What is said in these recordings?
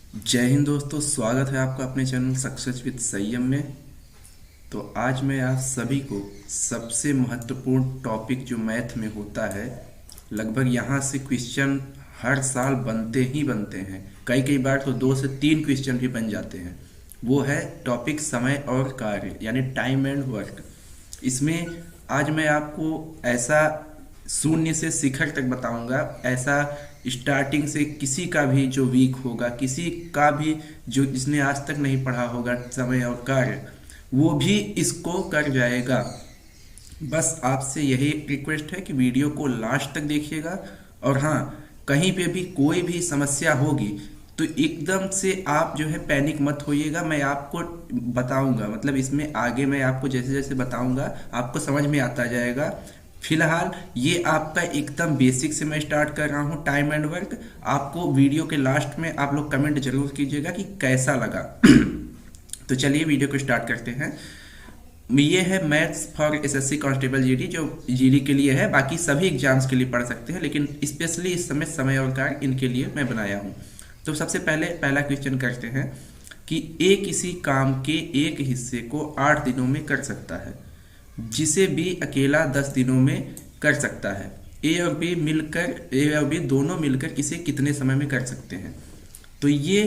जय हिंद दोस्तों, स्वागत है आपका अपने चैनल सक्सेस विद संयम में। तो आज मैं आप सभी को सबसे महत्वपूर्ण टॉपिक जो मैथ में होता है, लगभग यहाँ से क्वेश्चन हर साल बनते ही बनते हैं। कई कई बार तो 2 से 3 क्वेश्चन भी बन जाते हैं। वो है टॉपिक समय और कार्य, यानी टाइम एंड वर्क। इसमें आज मैं आपको ऐसा शून्य से शिखर तक बताऊंगा, ऐसा स्टार्टिंग से किसी का भी जो वीक होगा, किसी का भी जो जिसने आज तक नहीं पढ़ा होगा समय और कार्य, वो भी इसको कर जाएगा। बस आपसे यही रिक्वेस्ट है कि वीडियो को लास्ट तक देखिएगा। और हाँ, कहीं पे भी कोई भी समस्या होगी तो एकदम से आप जो है पैनिक मत होइएगा। मैं आपको बताऊंगा, मतलब इसमें आगे मैं आपको जैसे जैसे बताऊंगा आपको समझ में आता जाएगा। फिलहाल ये आपका एकदम बेसिक से मैं स्टार्ट कर रहा हूँ, टाइम एंड वर्क। आपको वीडियो के लास्ट में आप लोग कमेंट जरूर कीजिएगा कि कैसा लगा। तो चलिए वीडियो को स्टार्ट करते हैं। ये है maths for SSC constable GD, जो जीडी के लिए है, बाकी सभी एग्जाम्स के लिए पढ़ सकते हैं, लेकिन स्पेशली इस समय समय और कार्य इनके लिए मैं बनाया हूँ। तो सबसे पहला क्वेश्चन करते हैं कि ए किसी काम के एक हिस्से को 8 दिनों में कर सकता है, जिसे बी अकेला 10 दिनों में कर सकता है। ए और बी दोनों मिलकर किसे कितने समय में कर सकते हैं। तो ये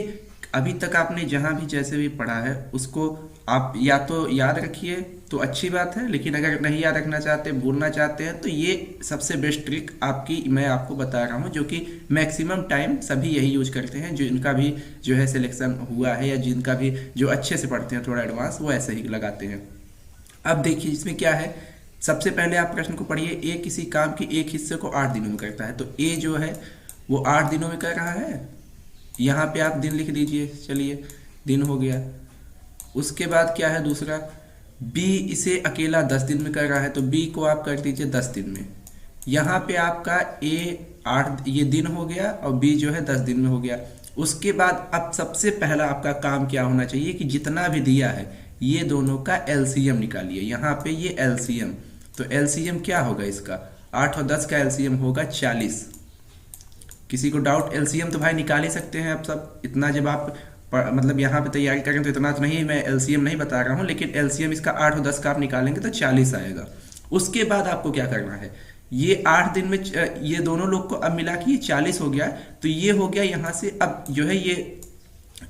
अभी तक आपने जहां भी जैसे भी पढ़ा है उसको आप या तो याद रखिए तो अच्छी बात है, लेकिन अगर नहीं याद रखना चाहते, भूलना चाहते हैं, तो ये सबसे बेस्ट ट्रिक आपकी मैं आपको बता रहा हूँ, जो कि मैक्सिमम टाइम सभी यही यूज करते हैं। जो इनका भी जो है सिलेक्शन हुआ है, या जिनका भी जो अच्छे से पढ़ते हैं थोड़ा एडवांस, वो ऐसे ही लगाते हैं। अब देखिए इसमें क्या है। सबसे पहले आप प्रश्न को पढ़िए। ए किसी काम के एक हिस्से को 8 दिनों में करता है, तो ए जो है वो 8 दिनों में कर रहा है। यहाँ पे आप दिन लिख दीजिए, चलिए दिन हो गया। उसके बाद क्या है दूसरा, बी इसे अकेला 10 दिन में कर रहा है, तो बी को आप कर दीजिए 10 दिन में। यहाँ पे आपका ए 8 ये दिन हो गया और बी जो है 10 दिन में हो गया। उसके बाद अब सबसे पहला आपका काम क्या होना चाहिए कि जितना भी दिया है ये दोनों का एलसीएम निकालिए। यहाँ पे ये एलसीएम, तो एलसीएम क्या होगा इसका, 8 और 10 का एलसीएम होगा 40। किसी को डाउट, एलसीएम तो भाई निकाल ही सकते हैं आप सब। इतना जब आप मतलब यहाँ पे तैयारी करें तो इतना तो नहीं, मैं एलसीएम नहीं बता रहा हूँ, लेकिन एलसीएम इसका 8 और 10 का आप निकालेंगे तो 40 आएगा। उसके बाद आपको क्या करना है, ये 8 दिन में ये दोनों लोग को अब मिला कि ये 40 हो गया, तो ये हो गया यहाँ से। अब जो है ये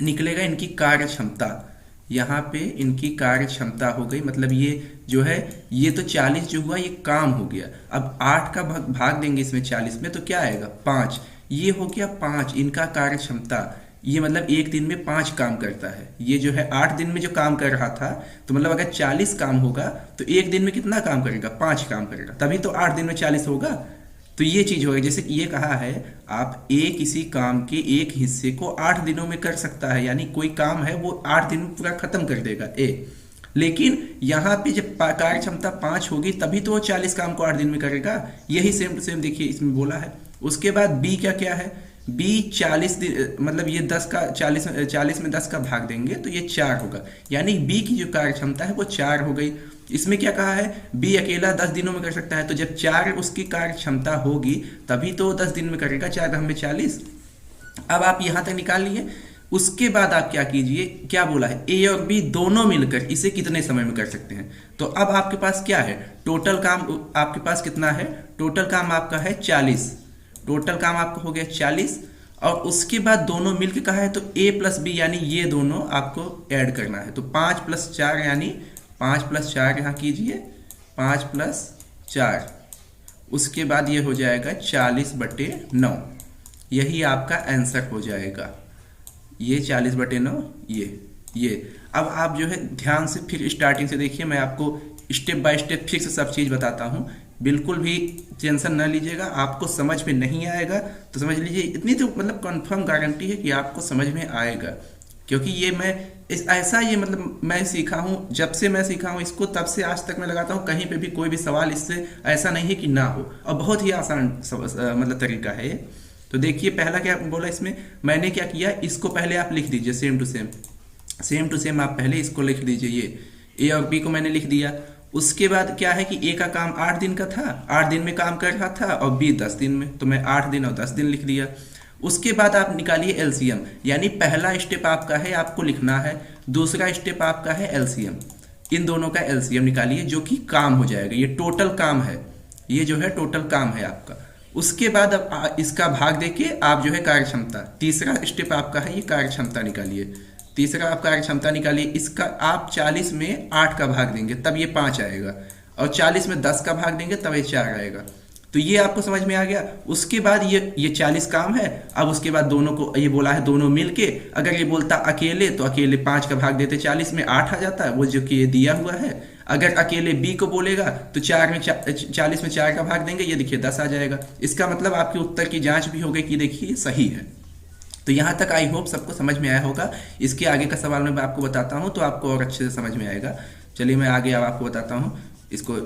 निकलेगा इनकी कार्य क्षमता। यहाँ पे इनकी कार्य क्षमता हो गई, मतलब ये जो है ये तो 40 जो हुआ ये काम हो गया। अब 8 का भाग देंगे इसमें 40 में, तो क्या आएगा 5। ये हो गया 5 इनका कार्य क्षमता। ये मतलब एक दिन में 5 काम करता है। ये जो है 8 दिन में जो काम कर रहा था, तो मतलब अगर 40 काम होगा तो एक दिन में कितना काम करेगा, 5 काम करेगा, तभी तो 8 दिन में 40 होगा। तो ये चीज होगी, जैसे कि ये कहा है आप ए किसी काम के एक हिस्से को 8 दिनों में कर सकता है, यानी कोई काम है वो 8 दिन में पूरा खत्म कर देगा ए। लेकिन यहाँ पे जब कार्य क्षमता 5 होगी तभी तो वो 40 काम को 8 दिन में करेगा। यही सेम टू सेम देखिए इसमें बोला है। उसके बाद बी क्या क्या है, बी 40 दिन, मतलब ये 10 का 40 में 10 का भाग देंगे तो ये 4 होगा, यानी बी की जो कार्य क्षमता है वो 4 हो गई। इसमें क्या कहा है, बी अकेला 10 दिनों में कर सकता है, तो जब 4 उसकी कार्य क्षमता होगी तभी तो 10 दिन में करेगा, 4 में 40। अब आप यहां तक निकाल लिए। उसके बाद आप क्या कीजिए, क्या बोला है, ए और बी दोनों मिलकर इसे कितने समय में कर सकते हैं। तो अब आपके पास क्या है, टोटल काम आपके पास कितना है, टोटल काम आपका है 40। टोटल काम आपका हो गया 40। और उसके बाद दोनों मिलकर कहा है तो ए प्लस बी, यानी ये दोनों आपको ऐड करना है। तो 5 + 4, यानी 5 + 4 यहाँ कीजिए, 5 + 4। उसके बाद ये हो जाएगा 40/9। यही आपका आंसर हो जाएगा, ये 40/9। ये अब आप जो है ध्यान से फिर स्टार्टिंग से देखिए, मैं आपको स्टेप बाय स्टेप फिर से सब चीज़ बताता हूँ। बिल्कुल भी टेंशन ना लीजिएगा। आपको समझ में नहीं आएगा तो समझ लीजिए, इतनी तो मतलब कंफर्म गारंटी है कि आपको समझ में आएगा, क्योंकि ये मैं ऐसा ये मतलब मैं सीखा हूँ, जब से मैं सीखा हूँ इसको तब से आज तक मैं लगाता हूँ। कहीं पे भी कोई भी सवाल इससे ऐसा नहीं है कि ना हो, और बहुत ही आसान मतलब तरीका है ये। तो देखिए पहला क्या बोला इसमें, मैंने क्या किया, इसको पहले आप लिख दीजिए सेम टू सेम आप पहले इसको लिख दीजिए। ये ए और बी को मैंने लिख दिया। उसके बाद क्या है कि ए का काम 8 दिन का था, 8 दिन में काम कर रहा था, और बी 10 दिन में, तो मैं 8 दिन और 10 दिन लिख दिया। उसके बाद आप निकालिए एलसीएम, यानी पहला स्टेप आपका है आपको लिखना है, दूसरा स्टेप आपका है एलसीएम। इन दोनों का एलसीएम निकालिए जो कि काम हो जाएगा, ये टोटल काम है, ये जो है टोटल काम है आपका। उसके बाद अब इसका भाग देके आप जो है कार्यक्षमता, तीसरा स्टेप आपका है ये कार्यक्षमता निकालिए। तीसरा आप कार्यक्षमता निकालिए, इसका आप 40 में 8 का भाग देंगे तब ये 5 आएगा, और 40 में 10 का भाग देंगे तब ये 4 आएगा। तो ये आपको समझ में आ गया। उसके बाद ये 40 काम है। अब उसके बाद दोनों को ये बोला है दोनों मिलके, अगर ये बोलता अकेले तो अकेले 5 का भाग देते, 40 में 8 आ जाता है, वो जो कि ये दिया हुआ है। अगर अकेले बी को बोलेगा तो 40 में 4 का भाग देंगे, ये देखिए 10 आ जाएगा। इसका मतलब आपके उत्तर की जांच भी हो गई कि देखिए सही है। तो यहाँ तक आई होप सबको समझ में आया होगा। इसके आगे का सवाल मैं आपको बताता हूँ तो आपको और अच्छे से समझ में आएगा। चलिए मैं आगे अब आपको बताता हूँ इसको।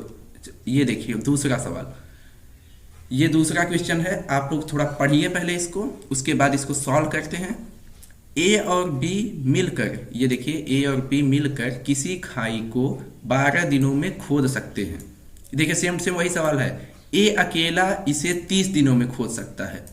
ये देखिए दूसरा सवाल, ये दूसरा क्वेश्चन है। आप लोग थोड़ा पढ़िए पहले इसको, उसके बाद इसको सॉल्व करते हैं। ए और बी मिलकर, ये देखिए ए और बी मिलकर किसी खाई को 12 दिनों में खोद सकते हैं। देखिए सेम सेम वही सवाल है। ए अकेला इसे 30 दिनों में खोद सकता है,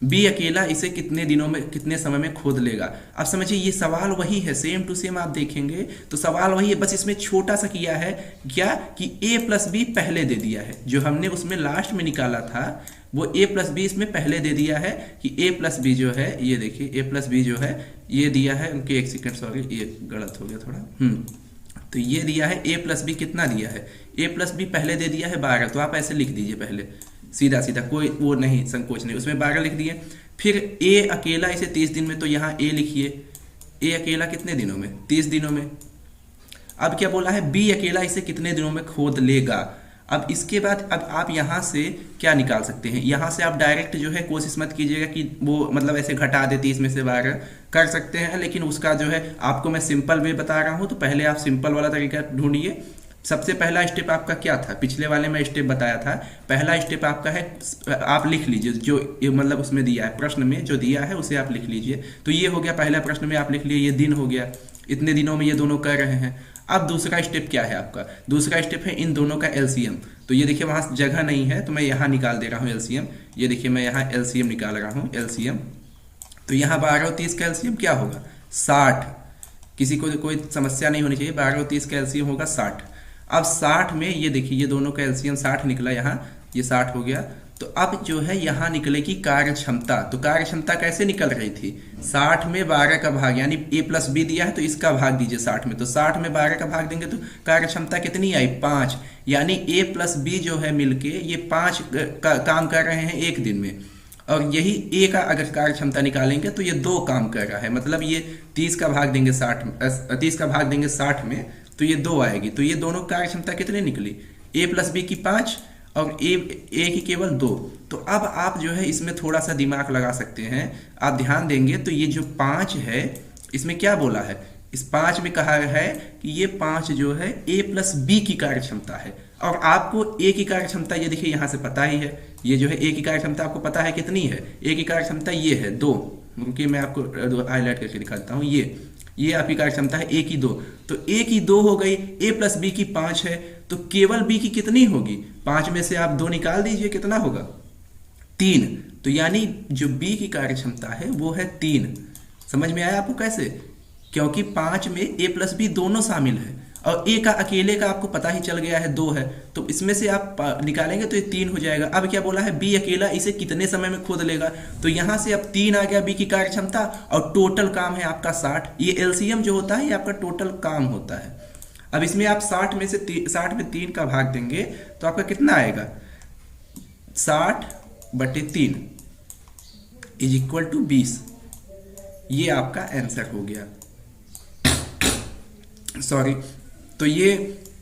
बी अकेला इसे कितने दिनों में कितने समय में खोद लेगा। अब समझिए ये सवाल वही है, सेम टू सेम आप देखेंगे तो सवाल वही है, बस इसमें छोटा सा किया है क्या कि a प्लस बी पहले दे दिया है। जो हमने उसमें लास्ट में निकाला था वो a प्लस बी इसमें पहले दे दिया है कि a प्लस बी जो है, ये देखिए a प्लस बी जो है ये दिया है उनके, एक सेकेंड सॉरी ये गलत हो गया थोड़ा। तो ये दिया है a प्लस बी कितना दिया है, a प्लस बी पहले दे दिया है 12। तो आप ऐसे लिख दीजिए पहले सीधा सीधा, कोई वो नहीं संकोच नहीं, उसमें 12 लिख दिए। फिर ए अकेला इसे 30 दिन में, तो यहाँ ए लिखिए, ए अकेला कितने दिनों में, 30 दिनों में। अब क्या बोला है, बी अकेला इसे कितने दिनों में खोद लेगा। अब इसके बाद अब आप यहाँ से क्या निकाल सकते हैं, यहाँ से आप डायरेक्ट जो है कोशिश मत कीजिएगा कि वो मतलब ऐसे घटा दे 30 में से 12, कर सकते हैं लेकिन उसका जो है आपको मैं सिंपल वे बता रहा हूँ। तो पहले आप सिंपल वाला तरीका ढूंढिए। सबसे पहला स्टेप आपका क्या था, पिछले वाले में स्टेप बताया था। पहला स्टेप आपका है, आप लिख लीजिए जो मतलब उसमें दिया है, प्रश्न में जो दिया है उसे आप लिख लीजिए। तो ये हो गया पहला प्रश्न में आप लिख लिए, ये दिन हो गया, इतने दिनों में ये दोनों कर रहे हैं। अब दूसरा स्टेप क्या है आपका, दूसरा स्टेप है इन दोनों का एलसीएम। तो ये देखिए वहां जगह नहीं है तो मैं यहाँ निकाल दे रहा हूँ एलसीएम। ये देखिए मैं यहाँ एलसीएम निकाल रहा हूँ, एलसीएम। तो यहाँ 12 और 30 का एलसीएम क्या होगा, 60। किसी को कोई समस्या नहीं होनी चाहिए, 12 और 30 का एलसीएम होगा 60। अब 60 में ये देखिए ये दोनों का एलसीएम 60 निकला, यहाँ ये 60 हो गया। तो अब जो है यहाँ निकलेगी कार्य क्षमता। तो कार्य क्षमता कैसे निकल रही थी, 60 में 12 का भाग, यानी ए प्लस बी दिया है तो इसका भाग दीजिए 60 में। तो 60 में 12 का भाग देंगे तो कार्य क्षमता कितनी आई, 5। यानी ए प्लस बी जो है मिलके ये 5 काम कर रहे हैं एक दिन में। और यही ए का अगर कार्य क्षमता निकालेंगे तो ये 2 काम कर रहा है, मतलब ये 30 का भाग देंगे 60 में तो ये 2 आएगी। तो ये दोनों कार्य क्षमता कितनी निकली, ए प्लस बी की 5 और ए की केवल 2। तो अब आप जो है इसमें थोड़ा सा दिमाग लगा सकते हैं। आप ध्यान देंगे तो ये जो 5 है इसमें क्या बोला है, इस 5 में कहा है कि ये 5 जो है ए प्लस बी की कार्य क्षमता है। और आपको ए की कार्य क्षमता ये देखिए यहाँ से पता ही है, ये जो है ए की कार्य क्षमता आपको पता है कितनी है, ए की कार्य क्षमता ये है 2, क्योंकि मैं आपको हाईलाइट करके दिखाता हूँ। ये आपकी कार्य क्षमता है ए की 2। तो ए की 2 हो गई, ए प्लस बी की 5 है, तो केवल बी की कितनी होगी, 5 में से आप 2 निकाल दीजिए, कितना होगा 3। तो यानी जो बी की कार्य क्षमता है वो है 3। समझ में आया आपको कैसे, क्योंकि 5 में ए प्लस बी दोनों शामिल है और ए का अकेले का आपको पता ही चल गया है 2 है, तो इसमें से आप निकालेंगे तो ये 3 हो जाएगा। अब क्या बोला है, बी अकेला इसे कितने समय में खोद लेगा, तो यहाँ से अब 3 आ गया बी की कार्य क्षमता और टोटल काम है आपका 60। ये एलसीएम जो होता है ये आपका टोटल काम होता है। अब इसमें आप 60 में 3 का भाग देंगे तो आपका कितना आएगा, 60/3 इज इक्वल टू 20। ये आपका आंसर हो गया, सॉरी। तो ये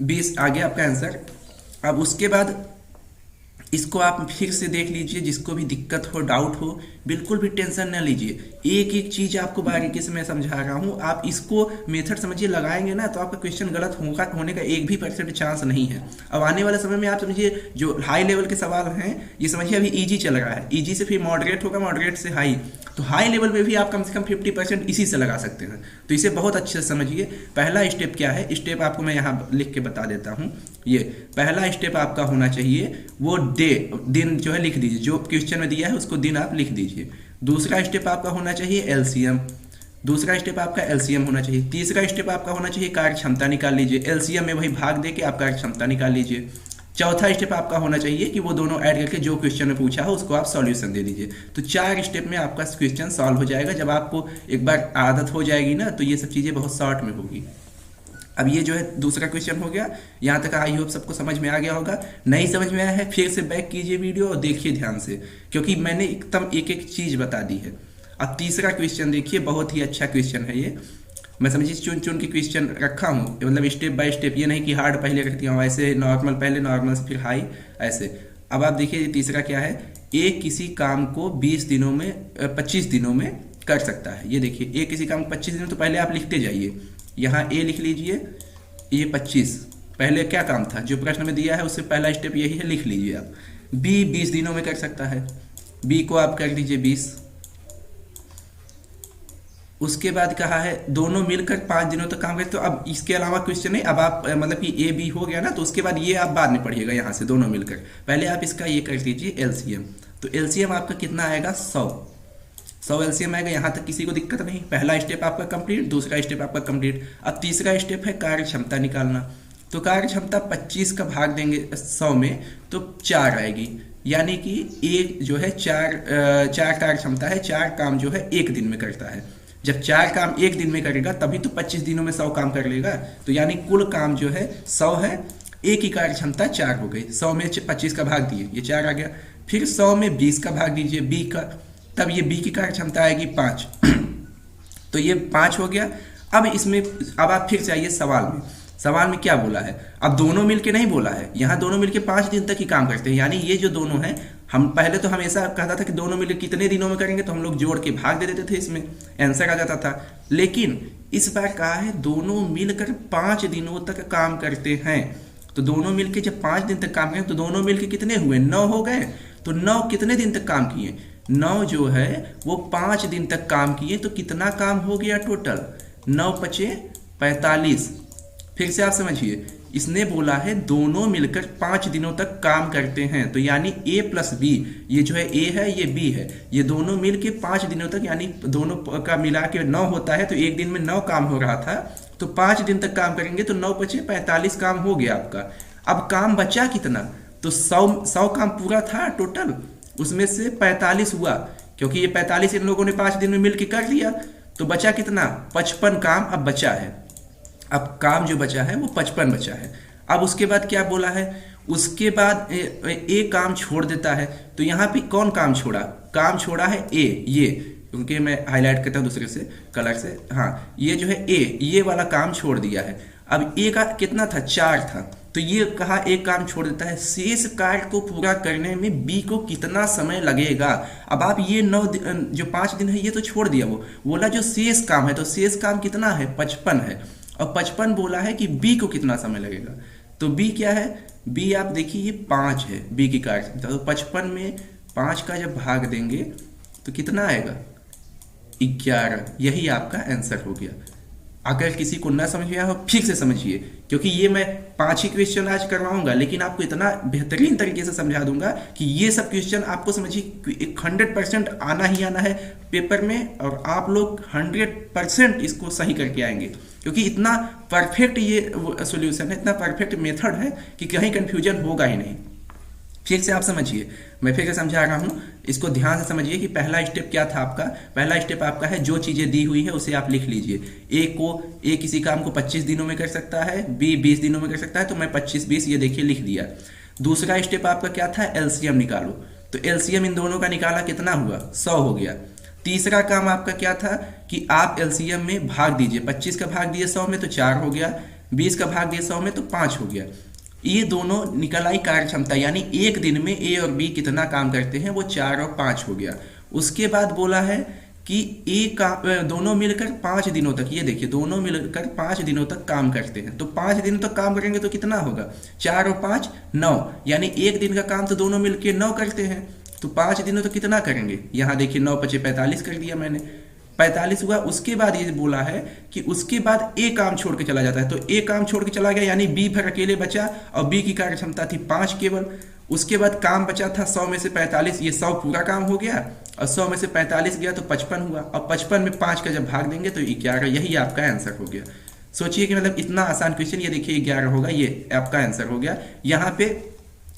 20 आ गया आपका आंसर। अब उसके बाद इसको आप फिर से देख लीजिए, जिसको भी दिक्कत हो, डाउट हो, बिल्कुल भी टेंशन ना लीजिए। एक एक चीज आपको बारीकी से मैं समझा रहा हूँ, आप इसको मेथड समझिए, लगाएंगे ना तो आपका क्वेश्चन गलत होने का 1% चांस नहीं है। अब आने वाले समय में आप समझिए जो हाई लेवल के सवाल हैं, ये समझिए अभी इजी चल रहा है, इजी से फिर मॉडरेट होगा, मॉडरेट से हाई, तो हाई लेवल पे भी आप कम से कम 50% इसी से लगा सकते हैं। तो इसे बहुत अच्छे से समझिए। पहला स्टेप क्या है, स्टेप आपको मैं यहाँ लिख के बता देता हूँ। ये पहला स्टेप आपका होना चाहिए वो दिन जो है लिख दीजिए, जो क्वेश्चन में दिया है उसको दिन आप लिख दीजिए। दूसरा स्टेप आपका होना चाहिए एलसीएम, दूसरा स्टेप आपका एलसीएम होना चाहिए, तीसरा स्टेप आपका होना चाहिए कार्य क्षमता निकाल लीजिए, एलसीएम में वही भाग दे के आप कार्य क्षमता निकाल लीजिए। चौथा स्टेप आपका होना चाहिए कि वो दोनों ऐड करके जो क्वेश्चन में पूछा है उसको आप सॉल्यूशन दे दीजिए। तो 4 स्टेप में आपका क्वेश्चन सॉल्व हो जाएगा। जब आपको एक बार आदत हो जाएगी ना तो ये सब चीज़ें बहुत शॉर्ट में होगी। अब ये जो है दूसरा क्वेश्चन हो गया। यहाँ तक आई होप सबको समझ में आ गया होगा। नहीं समझ में आया है फिर से बैक कीजिए वीडियो और देखिए ध्यान से, क्योंकि मैंने एकदम एक एक चीज़ बता दी है। अब तीसरा क्वेश्चन देखिए, बहुत ही अच्छा क्वेश्चन है ये। मैं समझिए चुन चुन के क्वेश्चन रखा हूँ, मतलब स्टेप बाय स्टेप, ये नहीं कि हार्ड पहले रखती हूँ, ऐसे नॉर्मल पहले, नॉर्मल से फिर हाई, ऐसे। अब आप देखिए तीसरा क्या है, ए किसी काम को 20 दिनों में 25 दिनों में कर सकता है। ये देखिए ए किसी काम को 25 दिनों, तो पहले आप लिखते जाइए, यहाँ ए लिख लीजिए, ये 25 पहले क्या काम था जो प्रश्न में दिया है, उससे पहला स्टेप यही है, लिख लीजिए आप। बी 20 दिनों में कर सकता है, बी को आप कर दीजिए 20। उसके बाद कहा है दोनों मिलकर 5 दिनों तक काम करते। तो अब इसके अलावा क्वेश्चन है, अब आप मतलब कि ए बी हो गया ना, तो उसके बाद ये आप बाद में पढ़िएगा यहाँ से, दोनों मिलकर। पहले आप इसका ये कर दीजिए एलसीएम। तो एलसीएम आपका कितना आएगा, 100 एलसीएम आएगा। यहाँ तक किसी को दिक्कत नहीं। पहला स्टेप आपका कंप्लीट, दूसरा स्टेप आपका कंप्लीट। अब तीसरा स्टेप है कार्य क्षमता निकालना। तो कार्य क्षमता 25 का भाग देंगे 100 में तो 4 आएगी, यानी कि एक जो है 4 कार्य क्षमता है, 4 काम जो है एक दिन में करता है। जब 4 काम एक दिन में करेगा तभी तो 25 दिनों में 100 काम कर लेगा। तो यानी कुल काम जो है 100 है, एक की कार्य क्षमता 4 हो गई। 100 में 25 का भाग दिए, ये 4 आ गया। फिर 100 में 20 का भाग दीजिए बी का, तब ये बी की कार्य क्षमता आएगी 5 तो ये 5 हो गया। अब इसमें अब आप फिर से आइए सवाल में क्या बोला है, अब दोनों मिलके नहीं बोला है, यहाँ दोनों मिलके 5 दिन तक ही काम करते हैं। यानी ये जो दोनों हैं, हम पहले तो हमेशा कहता था कि दोनों मिलकर कितने दिनों में करेंगे, तो हम लोग जोड़ के भाग दे देते थे, इसमें आंसर आ जाता था। लेकिन इस बार कहा है दोनों मिलकर 5 दिनों तक काम करते हैं। तो दोनों मिलकर जब 5 दिन तक काम करें तो दोनों मिलकर कितने हुए, 9 हो गए। तो 9 कितने दिन तक काम किए, 9 जो है वो 5 दिन तक काम किए। तो कितना काम हो गया टोटल, 9 पचे 45। फिर से आप समझिए, इसने बोला है दोनों मिलकर 5 दिनों तक काम करते हैं। तो यानी ए प्लस बी, ये जो है ए है ये बी है, ये दोनों मिलकर 5 दिनों तक, यानी दोनों का मिला के 9 होता है। तो एक दिन में 9 काम हो रहा था, तो 5 दिन तक काम करेंगे तो 9 पचे 45 काम हो गया आपका। अब काम बचा कितना, तो 100 काम पूरा था टोटल, उसमें से 45 हुआ, क्योंकि ये 45 इन लोगों ने 5 दिन में मिलकर कर लिया। तो बचा कितना, 55 काम अब बचा है। अब काम जो बचा है वो 55 बचा है। अब उसके बाद क्या बोला है, उसके बाद ए काम छोड़ देता है। तो यहाँ पे कौन काम छोड़ा, काम छोड़ा है ए, ये क्योंकि मैं हाईलाइट करता हूँ दूसरे से कलर से, हाँ ये जो है ए, ये वाला काम छोड़ दिया है। अब ए का कितना था, 4 था, तो ये कहा एक काम छोड़ देता है। शेष कार्य को पूरा करने में बी को कितना समय लगेगा। अब आप ये 9 जो 5 दिन है ये तो छोड़ दिया, वो बोला जो शेष काम है, तो शेष काम कितना है, 55 है। और 55 बोला है कि बी को कितना समय लगेगा। तो बी क्या है, बी आप देखिए ये 5 है बी की कार्य क्षमता। तो 55 में 5 का जब भाग देंगे तो कितना आएगा, 11। यही आपका आंसर हो गया। अगर किसी को ना समझ में आया हो फिर से समझिए, क्योंकि ये मैं 5 ही क्वेश्चन आज करवाऊंगा, लेकिन आपको इतना बेहतरीन तरीके से समझा दूंगा कि ये सब क्वेश्चन आपको समझिए 100% आना ही आना है पेपर में, और आप लोग 100% इसको सही करके आएंगे, क्योंकि इतना परफेक्ट ये सोल्यूशन है, इतना परफेक्ट मेथड है कि कहीं कंफ्यूजन होगा ही नहीं। फिर से आप समझिए, मैं फिर से समझा रहा हूँ, इसको ध्यान से समझिए कि पहला स्टेप क्या था आपका। पहला स्टेप आपका है जो चीज़ें दी हुई है उसे आप लिख लीजिए। ए किसी काम को 25 दिनों में कर सकता है, बी 20 दिनों में कर सकता है, तो मैं 25-20 ये देखिए लिख दिया। दूसरा स्टेप आपका क्या था, एलसीएम निकालो। तो एलसीएम इन दोनों का निकाला, कितना हुआ, 100 हो गया। तीसरा काम आपका क्या था कि आप एलसीएम में भाग दीजिए, 25 का भाग दिए 100 में तो 4 हो गया, 20 का भाग दिए 100 में तो 5 हो गया। ये दोनों निकल आई कार्य क्षमता, यानी एक दिन में ए और बी कितना काम करते हैं, वो 4 और 5 हो गया। उसके बाद बोला है कि ए का दोनों मिलकर 5 दिनों तक, ये देखिए दोनों मिलकर 5 दिनों तक काम करते हैं। तो 5 दिनों तक काम करेंगे तो कितना होगा, 4 और 5 9, यानी एक दिन का काम तो दोनों मिलकर 9 करते हैं। तो 5 दिनों तो कितना करेंगे, यहाँ देखिए 9 पचे 45 कर दिया मैंने, 45 हुआ। उसके बाद ये बोला है कि उसके बाद ए काम छोड़ के चला जाता है। तो ए काम छोड़ के चला गया, यानी बी फिर अकेले बचा, और बी की कार्य क्षमता थी 5 केवल। उसके बाद काम बचा था 100 में से 45, ये 100 पूरा काम हो गया और 100 में से 45 गया तो 55 हुआ, और 55 में 5 का जब भाग देंगे तो 11, यही आपका आंसर हो गया। सोचिए कि मतलब इतना आसान क्वेश्चन, ये देखिए 11 होगा, ये आपका आंसर हो गया। यहाँ पे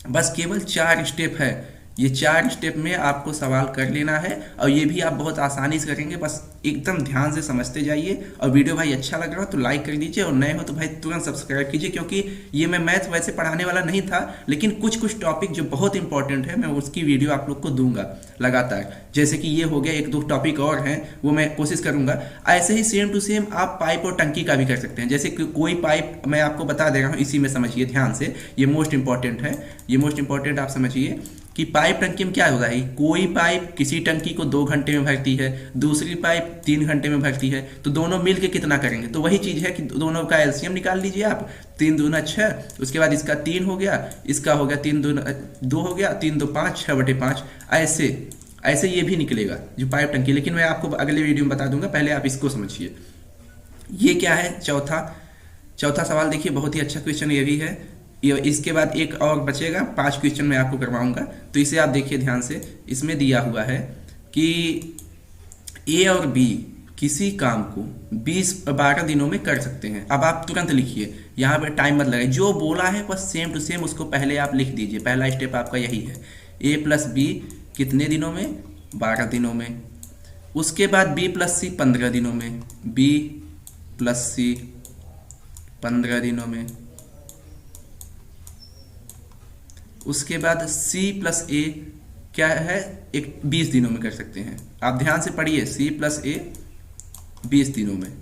बस केवल 4 स्टेप है, ये 4 स्टेप में आपको सवाल कर लेना है और ये भी आप बहुत आसानी से करेंगे। बस एकदम ध्यान से समझते जाइए, और वीडियो भाई अच्छा लग रहा हो तो लाइक कर दीजिए, और नए हो तो भाई तुरंत सब्सक्राइब कीजिए, क्योंकि ये मैं मैथ वैसे पढ़ाने वाला नहीं था, लेकिन कुछ कुछ टॉपिक जो बहुत इंपॉर्टेंट है मैं उसकी वीडियो आप लोग को दूंगा लगातार। जैसे कि ये हो गया, 1-2 टॉपिक और हैं वो मैं कोशिश करूंगा। ऐसे ही सेम टू सेम आप पाइप और टंकी का भी कर सकते हैं। जैसे कि कोई पाइप मैं आपको बता दे रहा हूँ, इसी में समझिए ध्यान से, ये मोस्ट इंपॉर्टेंट है, ये मोस्ट इंपॉर्टेंट आप समझिए कि पाइप टंकी में क्या होगा है, कोई पाइप किसी टंकी को 2 घंटे में भरती है, दूसरी पाइप 3 घंटे में भरती है, तो दोनों मिलके कितना करेंगे। तो वही चीज है कि दोनों का एलसीएम निकाल लीजिए आप, 3 दूना 6, उसके बाद इसका 3 हो गया, इसका हो गया 3 दूना 2 हो गया, 3 2 5, 6/5, ऐसे ऐसे ये भी निकलेगा जो पाइप टंकी। लेकिन मैं आपको अगले वीडियो में बता दूंगा, पहले आप इसको समझिए। ये क्या है, चौथा सवाल देखिए, बहुत ही अच्छा क्वेश्चन ये भी है। इसके बाद एक और बचेगा, 5 क्वेश्चन मैं आपको करवाऊंगा, तो इसे आप देखिए ध्यान से। इसमें दिया हुआ है कि ए और बी किसी काम को 12 दिनों में कर सकते हैं। अब आप तुरंत लिखिए, यहाँ पे टाइम मत लगाइए, जो बोला है बस सेम टू सेम उसको पहले आप लिख दीजिए। पहला स्टेप आपका यही है, ए प्लस बी कितने दिनों में, 12 दिनों में। उसके बाद बी प्लस सी 15 दिनों में, बी प्लस सी 15 दिनों में। उसके बाद C प्लस A क्या है, 20 दिनों में कर सकते हैं। आप ध्यान से पढ़िए, C प्लस A 20 दिनों में।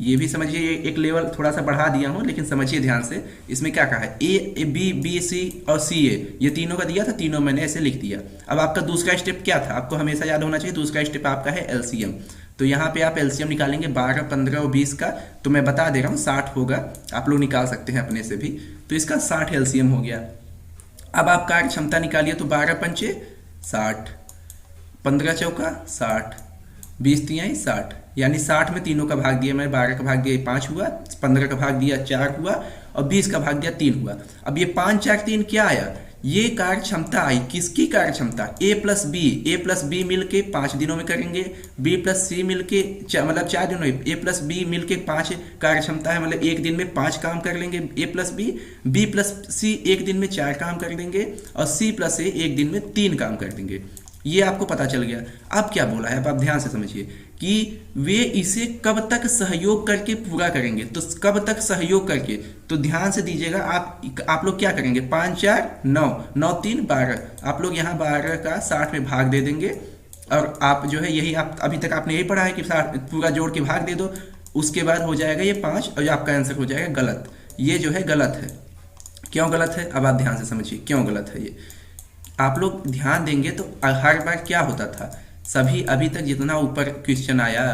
ये भी समझिए, ये एक लेवल थोड़ा सा बढ़ा दिया हूं, लेकिन समझिए ध्यान से। इसमें क्या कहा है, A B B C और C A, ये तीनों का दिया था, तीनों मैंने ऐसे लिख दिया। अब आपका दूसरा स्टेप क्या था, आपको हमेशा याद होना चाहिए, दूसरा स्टेप आपका है एलसीएम। तो यहाँ पे आप एलसीएम निकालेंगे 12, 15 और 20 का, तो मैं बता दे रहा हूँ 60 होगा, आप लोग निकाल सकते हैं अपने से भी। तो इसका 60 एलसीएम हो गया। अब आप कार्य क्षमता निकालिए, तो 12 पंचे 60, 15 चौका 60, 20 तिहाई 60, यानी 60 में तीनों का भाग दिया मैं, 12 का भाग दिया 5 हुआ, 15 का भाग दिया 4 हुआ, और 20 का भाग दिया 3 हुआ। अब ये 5 4 3 क्या आया, ये कार्य क्षमता आई, किसकी कार्य क्षमता, ए प्लस बी मिलके 5 दिनों में करेंगे, बी प्लस सी मिलके मतलब 4 दिनों में, ए प्लस बी मिलके 5 कार्य क्षमता है, मतलब एक दिन में 5 काम कर लेंगे ए प्लस बी प्लस सी एक दिन में 4 काम कर लेंगे, और सी प्लस ए एक दिन में 3 काम कर देंगे। ये आपको पता चल गया। अब क्या बोला है, अब आप ध्यान से समझिए कि वे इसे कब तक सहयोग करके पूरा करेंगे। तो कब तक सहयोग करके, तो ध्यान से दीजिएगा, आप लोग क्या करेंगे, 5 4 9, 9 3 12, आप लोग यहाँ 12 का 60 में भाग दे देंगे, और आप जो है यही, आप अभी तक आपने यही पढ़ा है कि पूरा जोड़ के भाग दे दो, उसके बाद हो जाएगा ये 5, और आपका आंसर हो जाएगा गलत। ये जो है गलत है। क्यों गलत है, अब आप ध्यान से समझिए क्यों गलत है। ये आप लोग ध्यान देंगे तो हर बार क्या होता था, सभी अभी तक जितना ऊपर क्वेश्चन आया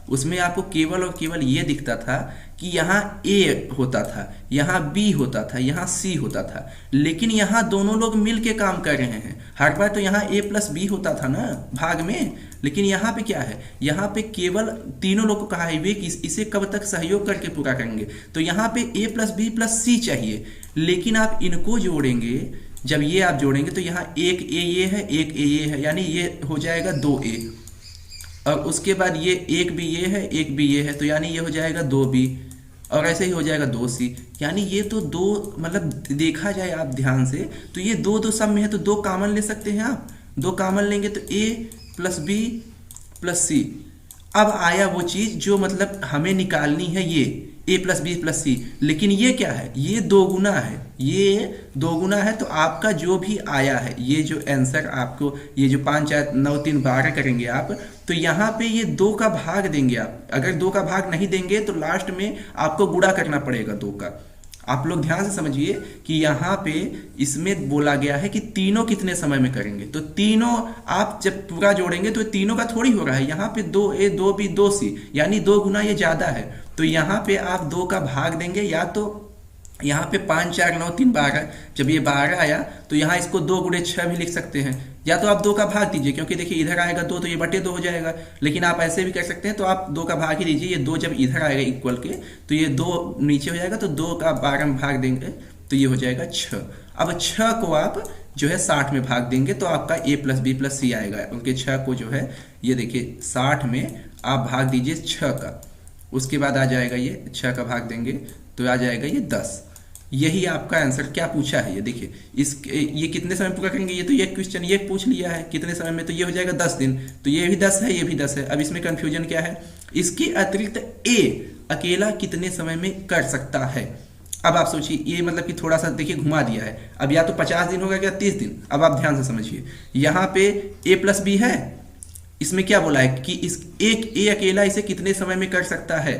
उसमें आपको केवल और केवल ये दिखता था कि यहाँ ए होता था, यहाँ बी होता था, यहाँ सी होता था, लेकिन यहाँ दोनों लोग मिल के काम कर रहे हैं। हर बार तो यहाँ ए प्लस बी होता था ना भाग में, लेकिन यहाँ पे क्या है, यहाँ पे केवल तीनों लोग को कहा है वे इसे कब तक सहयोग करके पूरा करेंगे। तो यहाँ पे ए प्लस बी प्लस सी चाहिए, लेकिन आप इनको जोड़ेंगे, जब ये आप जोड़ेंगे तो यहाँ एक ए ये है, एक ए ये है, यानी ये हो जाएगा 2A, और उसके बाद ये एक बी ये है, एक बी ये है, तो यानी ये हो जाएगा 2B, और ऐसे ही हो जाएगा 2C। यानी ये तो दो, मतलब देखा जाए आप ध्यान से तो ये दो सब में है, तो 2 कॉमन ले सकते हैं आप, 2 कॉमन लेंगे तो A plus B plus C। अब आया वो चीज जो मतलब हमें निकालनी है, ये ए प्लस बी प्लस सी, लेकिन ये क्या है, ये 2 गुना है, ये 2 गुना है। तो आपका जो भी आया है, ये जो आंसर आपको, ये जो 5 4 9 3 12 करेंगे आप, तो यहाँ पे ये 2 का भाग देंगे आप। अगर 2 का भाग नहीं देंगे तो लास्ट में आपको गुणा करना पड़ेगा 2 का। आप लोग ध्यान से समझिए कि यहाँ पे इसमें बोला गया है कि तीनों कितने समय में करेंगे। तो तीनों आप जब पूरा जोड़ेंगे तो तीनों का थोड़ी हो रहा है, यहाँ पे 2A 2B 2C, यानी 2 गुना ये ज्यादा है। तो यहाँ पे आप 2 का भाग देंगे, या तो यहाँ पे 5 4 9 3 12, जब ये 12 आया तो यहाँ इसको 2 गुणे 6 भी लिख सकते हैं, या तो आप 2 का भाग दीजिए, क्योंकि देखिए इधर आएगा 2 तो ये बटे 2 हो जाएगा। लेकिन आप ऐसे भी कर सकते हैं, तो आप 2 का भाग ही दीजिए, ये 2 जब इधर आएगा इक्वल के, तो ये 2 नीचे हो जाएगा, तो 2 का 12 में भाग देंगे तो तो ये हो जाएगा 6। अब 6 को आप जो है 60 में भाग देंगे तो आपका a प्लस बी प्लस सी आएगा। उनके 6 को जो है ये देखिए 60 में आप भाग दीजिए 6 का, उसके बाद आ जाएगा ये 6 का भाग देंगे तो आ जाएगा ये 10। यही आपका आंसर क्या पूछा है ये देखिए। ये कितने समय पूरा करेंगे, ये तो ये क्वेश्चन ये पूछ लिया है कितने समय में, तो ये हो जाएगा 10 दिन। तो ये भी 10 है, ये भी 10 है। अब इसमें कंफ्यूजन क्या है, इसके अतिरिक्त ए अकेला कितने समय में कर सकता है। अब आप सोचिए, ये मतलब कि थोड़ा सा देखिए घुमा दिया है। अब या तो 50 दिन होगा या 30 दिन। अब आप ध्यान से समझिए, यहाँ पे a प्लस बी है, इसमें क्या बोला है कि इस एक ए अकेला इसे कितने समय में कर सकता है,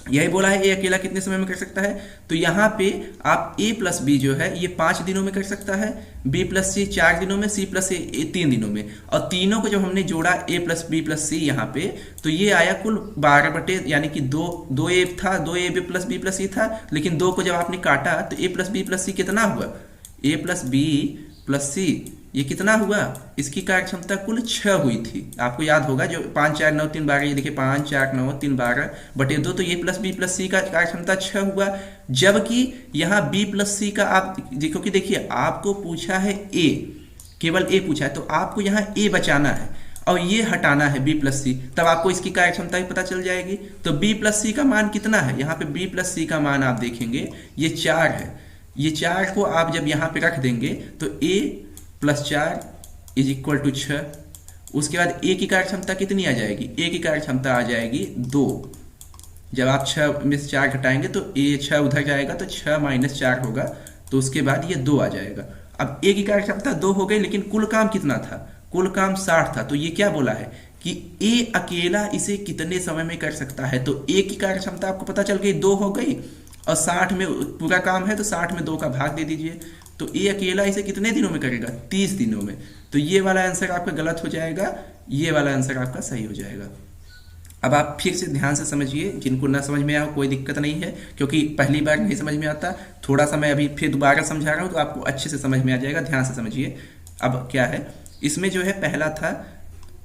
यही बोला है ए अकेला कितने समय में कर सकता है। तो यहाँ पे आप a प्लस बी जो है ये 5 दिनों में कर सकता है, b प्लस सी 4 दिनों में, c प्लस ए 3 दिनों में। और तीनों को जब हमने जोड़ा a प्लस बी प्लस सी यहाँ पे, तो ये आया कुल 12 बटे, यानी कि दो ए था, 2ab प्लस बी प्लस सी था, लेकिन 2 को जब आपने काटा तो a प्लस बी प्लस सी कितना हुआ, a प्लस बी प्लस सी ये कितना हुआ, इसकी कार्य क्षमता कुल 6 हुई थी। आपको याद होगा जो 5 4 9 3 12, ये देखिए 5 4 9 3 12 बटे 2, तो ये प्लस बी प्लस सी का कार्य क्षमता 6 हुआ। जबकि यहाँ बी प्लस सी का आप देखो कि देखिए आपको पूछा है ए, केवल ए पूछा है, तो आपको यहाँ ए बचाना है और ये हटाना है बी प्लस सी, तब आपको इसकी कार्य क्षमता भी पता चल जाएगी। तो बी प्लस सी का मान कितना है, यहाँ पे बी प्लस सी का मान आप देखेंगे ये 4 है। ये 4 को आप जब यहाँ पे रख देंगे तो a plus 4 is equal to 6। उसके बाद a की कार्य क्षमता कितनी आ जाएगी, a की कार्य क्षमता आ जाएगी 2। जब आप 6 में से 4 घटाएंगे तो a 6 उधर जाएगा तो 6 माइनस 4 होगा, तो उसके बाद ये 2 आ जाएगा। अब a की कार्य क्षमता 2 हो गई, लेकिन कुल काम कितना था, कुल काम 60 था। तो ये क्या बोला है कि a अकेला इसे कितने समय में कर सकता है। तो a की कार्य क्षमता आपको पता चल गई 2 हो गई, और 60 में पूरा काम है तो 60 में 2 का भाग दे दीजिए, तो ए अकेला इसे कितने दिनों में करेगा, 30 दिनों में। तो ये वाला आंसर आपका गलत हो जाएगा, ये वाला आंसर आपका सही हो जाएगा। अब आप फिर से ध्यान से समझिए, जिनको ना समझ में आया कोई दिक्कत नहीं है, क्योंकि पहली बार नहीं समझ में आता, थोड़ा सा मैं अभी फिर दोबारा समझा रहा हूँ तो आपको अच्छे से समझ में आ जाएगा। ध्यान से समझिए। अब क्या है इसमें जो है, पहला था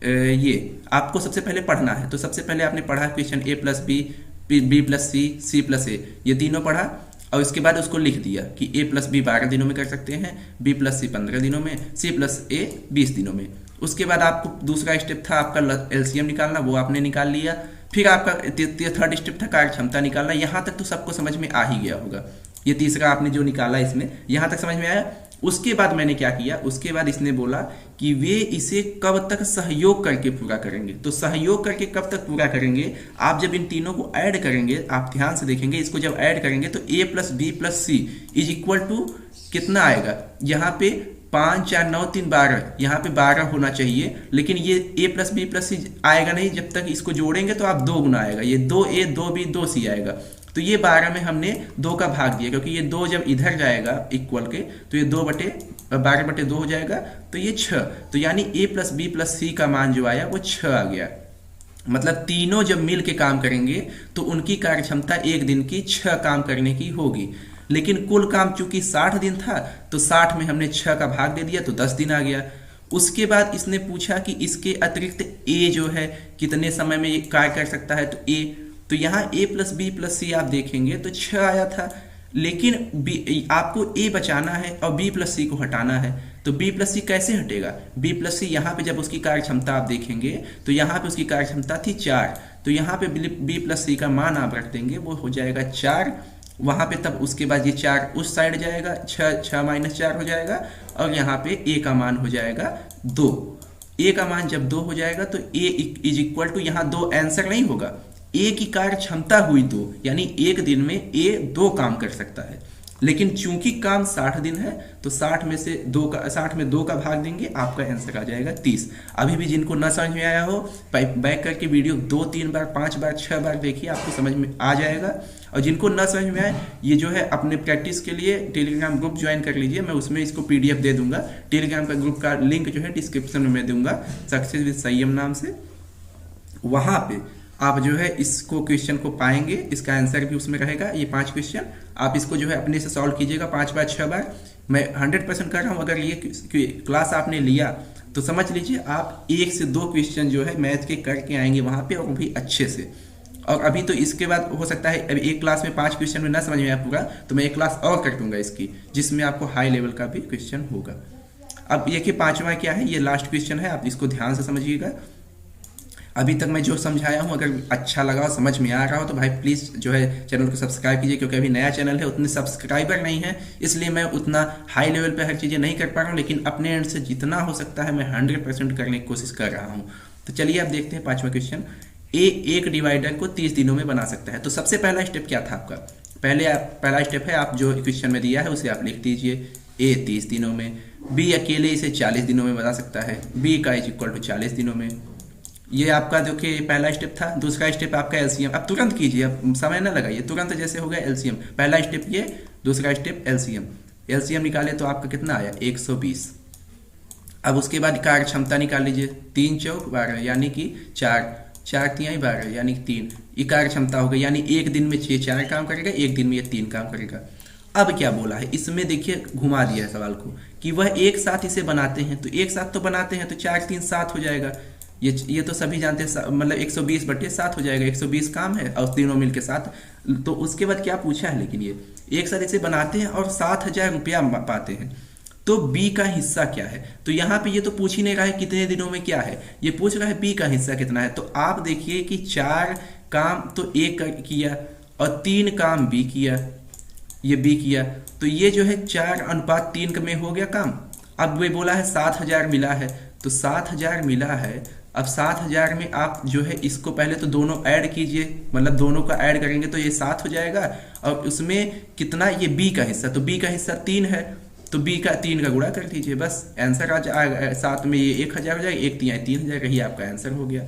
ये आपको सबसे पहले पढ़ना है। तो सबसे पहले आपने पढ़ा question a plus b plus c, c plus a, ये तीनों पढ़ा, और उसके बाद उसको लिख दिया कि a प्लस बी 12 दिनों में कर सकते हैं, b प्लस सी 15 दिनों में, c प्लस ए 20 दिनों में। उसके बाद आपको दूसरा स्टेप था आपका एलसीएम निकालना, वो आपने निकाल लिया। फिर आपका थर्ड स्टेप था कार्य क्षमता निकालना। यहाँ तक तो सबको समझ में आ ही गया होगा। ये तीसरा आपने जो निकाला इसमें, यहाँ तक समझ में आया। उसके बाद मैंने क्या किया, उसके बाद इसने बोला कि वे इसे कब तक सहयोग करके पूरा करेंगे। तो सहयोग करके कब तक पूरा करेंगे, आप जब इन तीनों को ऐड करेंगे, आप ध्यान से देखेंगे, इसको जब ऐड करेंगे तो a plus b plus c is equal to कितना आएगा, यहाँ पे 5 4 9 3 12, यहाँ पे 12 होना चाहिए, लेकिन ये a प्लस बी प्लस सी आएगा नहीं, जब तक इसको जोड़ेंगे तो आप 2 गुना आएगा, ये 2a 2b 2c आएगा। तो ये 12 में हमने 2 का भाग दिया, क्योंकि ये 2 जब इधर जाएगा इक्वल के, तो ये 12 बटे 2 हो जाएगा, तो ये 6। तो यानी a प्लस बी प्लस सी का मान जो आया वो 6 आ गया। मतलब तीनों जब मिल के काम करेंगे तो उनकी कार्य क्षमता एक दिन की 6 काम करने की होगी। लेकिन कुल काम चूंकि 60 दिन था, तो 60 में हमने 6 का भाग दे दिया तो 10 दिन आ गया। उसके बाद इसने पूछा कि इसके अतिरिक्त a जो है कितने समय में ये कार्य कर सकता है। तो यहाँ a प्लस बी प्लस सी आप देखेंगे तो 6 आया था, लेकिन आपको a बचाना है और b प्लस सी को हटाना है। तो b प्लस सी कैसे हटेगा, b प्लस सी यहाँ पे जब उसकी कार्य क्षमता आप देखेंगे तो यहाँ पे उसकी कार्य क्षमता थी 4, तो यहाँ पे b प्लस सी का मान आप रख देंगे, वो हो जाएगा 4 वहाँ पे। तब उसके बाद ये 4 उस साइड जाएगा, 6 माइनस 4 हो जाएगा, और यहाँ पे a का मान हो जाएगा 2। a का मान जब 2 हो जाएगा तो a इज इक्वल टू, यहाँ 2 आंसर नहीं होगा, a की कार्य क्षमता हुई 2, यानी एक दिन में a 2 काम कर सकता है। लेकिन चूंकि काम 60 दिन है तो 60 में 2 का भाग देंगे, आपका आंसर आ जाएगा 30। अभी भी जिनको ना समझ में आया हो, बैक करके वीडियो 2 3 बार 5 बार 6 बार देखिए, आपको समझ में आ जाएगा। और जिनको ना समझ में आए, ये जो है अपने प्रैक्टिस के लिए टेलीग्राम ग्रुप ज्वाइन कर लीजिए, मैं उसमें इसको PDF दे दूंगा। टेलीग्राम का ग्रुप का लिंक जो है डिस्क्रिप्शन में मैं दूंगा, सक्सेस विद संयम नाम से। वहाँ पे आप जो है इसको क्वेश्चन को पाएंगे, इसका आंसर भी उसमें रहेगा। ये 5 क्वेश्चन आप इसको जो है अपने से सॉल्व कीजिएगा 5 बार 6 बार। मैं 100% कर रहा हूँ। अगर ये क्लास आपने लिया तो समझ लीजिए आप 1 से 2 क्वेश्चन जो है मैथ के करके आएंगे वहाँ पे, और भी अच्छे से। और अभी तो इसके बाद हो सकता है अभी एक क्लास में 5 क्वेश्चन में ना समझ में आया पूरा, तो मैं एक क्लास और कर दूंगा इसकी, जिसमें आपको हाई लेवल का भी क्वेश्चन होगा। अब ये कि 5वां क्या है, ये लास्ट क्वेश्चन है, आप इसको ध्यान से समझिएगा। अभी तक मैं जो समझाया हूँ अगर अच्छा लगा हो, समझ में आ रहा हो, तो भाई प्लीज़ जो है चैनल को सब्सक्राइब कीजिए, क्योंकि अभी नया चैनल है, उतने सब्सक्राइबर नहीं है, इसलिए मैं उतना हाई लेवल पे हर चीज़ें नहीं कर पा रहा हूँ, लेकिन अपने एंड से जितना हो सकता है मैं 100% करने की कोशिश कर रहा हूँ। तो चलिए अब देखते हैं 5वां क्वेश्चन। एक डिवाइडर को 30 दिनों में बना सकता है। तो सबसे पहला स्टेप क्या था आपका, पहला स्टेप है आप जो क्वेश्चन में दिया है उसे आप लिख दीजिए। ए 30 दिनों में, बी अकेले इसे 40 दिनों में बना सकता है, बी का इज इक्वल टू 40 दिनों में। ये आपका देखिए पहला स्टेप था। दूसरा स्टेप आपका एलसीएम, अब तुरंत कीजिए, अब समय ना लगाइए, तुरंत जैसे हो गया एलसीएम। पहला स्टेप ये, दूसरा स्टेप एलसीएम। एलसीएम निकाले तो आपका कितना आया 120। अब उसके बाद कार्य क्षमता निकाल लीजिए, 3 चौक 12 यानी कि 4 तिहाई 12 यानी कि 3, ये कार्य क्षमता हो गई, यानी एक दिन में 4 काम करेगा, एक दिन में ये 3 काम करेगा। अब क्या बोला है इसमें, देखिए घुमा दिया है सवाल को कि वह एक साथ इसे बनाते हैं, तो एक साथ तो बनाते हैं, तो 4 3 7 हो जाएगा। ये तो सभी जानते हैं, मतलब 120/7 हो जाएगा, 120 काम है और तीनों मिल के 7। तो उसके बाद क्या पूछा है, लेकिन ये एक साथ इसे बनाते हैं और 7,000 रुपया पाते हैं, तो बी का हिस्सा क्या है। तो यहाँ पे ये तो पूछ ही नहीं रहा है कितने दिनों में क्या है, ये पूछ रहा है बी का हिस्सा कितना है। तो आप देखिए कि 4 काम तो ए किया और 3 काम बी किया, ये बी किया, तो ये जो है 4:3 में हो गया काम। अब वे बोला है 7,000 मिला है, तो 7,000 मिला है। अब 7,000 में आप जो है इसको पहले तो दोनों ऐड कीजिए, मतलब दोनों का ऐड करेंगे तो ये 7 हो जाएगा, और उसमें कितना, ये बी का हिस्सा, तो बी का हिस्सा 3 है, तो बी का 3 का गुणा कर दीजिए, बस आंसर आ जाएगा। 7 में ये 1,000 हो जाएगा, 1 3 3,000, यही आपका आंसर हो गया।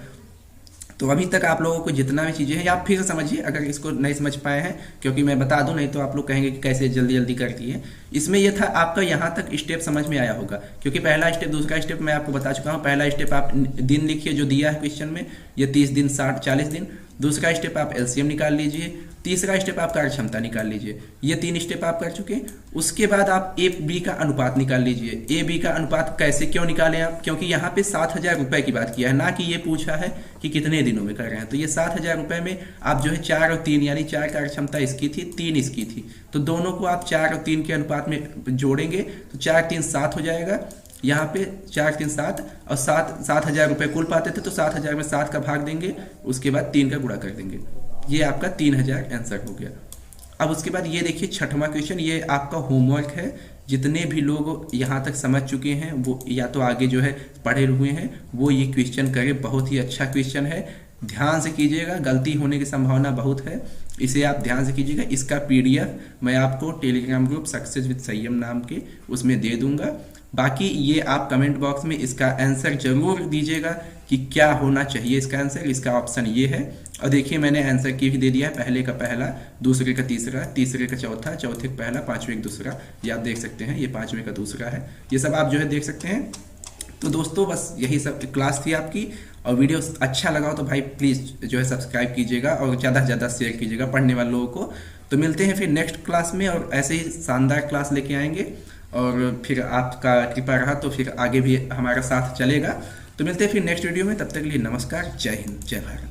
तो अभी तक आप लोगों को जितना भी चीज़ें हैं आप फिर से समझिए, अगर इसको नहीं समझ पाए हैं, क्योंकि मैं बता दूं नहीं तो आप लोग कहेंगे कि कैसे जल्दी जल्दी करती है। इसमें यह था आपका यहाँ तक स्टेप समझ में आया होगा, क्योंकि पहला स्टेप दूसरा स्टेप मैं आपको बता चुका हूँ। पहला स्टेप आप दिन लिखिए जो दिया है क्वेश्चन में, ये 30 दिन 60 40 दिन। दूसरा स्टेप आप एलसीएम निकाल लीजिए। तीसरा स्टेप आप कार्य क्षमता निकाल लीजिए। ये 3 स्टेप आप कर चुके। उसके बाद आप ए बी का अनुपात निकाल लीजिए। ए बी का अनुपात कैसे क्यों निकालें आप, क्योंकि यहाँ पे 7,000 रुपए की बात किया है, ना कि ये पूछा है कि कितने दिनों में कर रहे हैं। तो ये 7,000 रुपए में आप जो है 4 और 3, यानी 4 कार्य क्षमता इसकी थी, 3 इसकी थी, तो दोनों को आप 4 और 3 के अनुपात में जोड़ेंगे तो 4 3 7 हो जाएगा। यहाँ पे 4 3 7 और 7,000 रुपये कुल पाते थे, तो 7,000 में 7 का भाग देंगे, उसके बाद 3 का गुणा कर देंगे, ये आपका 3,000 आंसर हो गया। अब उसके बाद ये देखिए 6वां क्वेश्चन, ये आपका होमवर्क है। जितने भी लोग यहाँ तक समझ चुके हैं वो या तो आगे जो है पढ़े हुए हैं वो ये क्वेश्चन करें, बहुत ही अच्छा क्वेश्चन है, ध्यान से कीजिएगा, गलती होने की संभावना बहुत है, इसे आप ध्यान से कीजिएगा। इसका पीडीएफ मैं आपको टेलीग्राम ग्रुप सक्सेस विद संयम नाम के उसमें दे दूंगा। बाकी ये आप कमेंट बॉक्स में इसका आंसर जरूर दीजिएगा कि क्या होना चाहिए इसका आंसर। इसका ऑप्शन ये है, और देखिए मैंने आंसर की भी दे दिया है, पहले का पहला, दूसरे का तीसरा, तीसरे का चौथा, चौथे का पहला, पांचवे का दूसरा, ये आप देख सकते हैं, ये पांचवे का दूसरा है, ये सब आप जो है देख सकते हैं। तो दोस्तों बस यही सब क्लास थी आपकी, और वीडियो अच्छा लगा हो तो भाई प्लीज़ जो है सब्सक्राइब कीजिएगा और ज़्यादा से ज़्यादा शेयर कीजिएगा पढ़ने वाले लोगों को। तो मिलते हैं फिर नेक्स्ट क्लास में, और ऐसे ही शानदार क्लास लेके आएंगे, और फिर आपका कृपा रहा तो फिर आगे भी हमारा साथ चलेगा। तो मिलते हैं फिर नेक्स्ट वीडियो में, तब तक के लिए नमस्कार, जय हिंद, जय भारत।